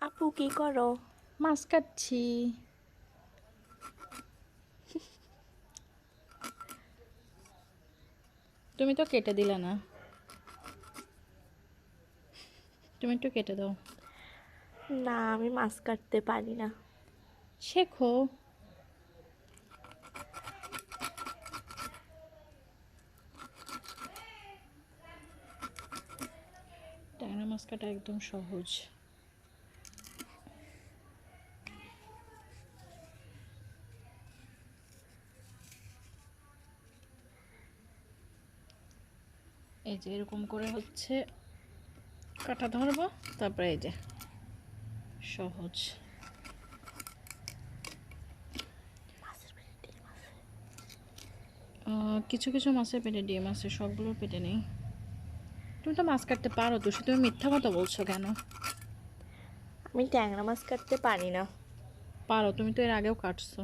আপু কি করো? মাছ কাটছি। তুমি তো কেটে দিলে না, তুমি একটু কেটে দাও। না, আমি মাছ কাটতে পারি না। শেখো। ট্যাংরা মাছ কাটা একদম সহজ। এই যে এরকম করে হচ্ছে কাটা ধরবো, তারপরে এই যে সহজ। কিছু কিছু মাছের পেটে ডিম আছে, সবগুলোর পেটে নেই। তুমি তো মাছ কাটতে পারো তো, তুমি মিথ্যা কথা বলছো কেন? আমি ট্যাংরা মাছ কাটতে পারি না। পারো, তুমি তো এর আগেও কাটছো।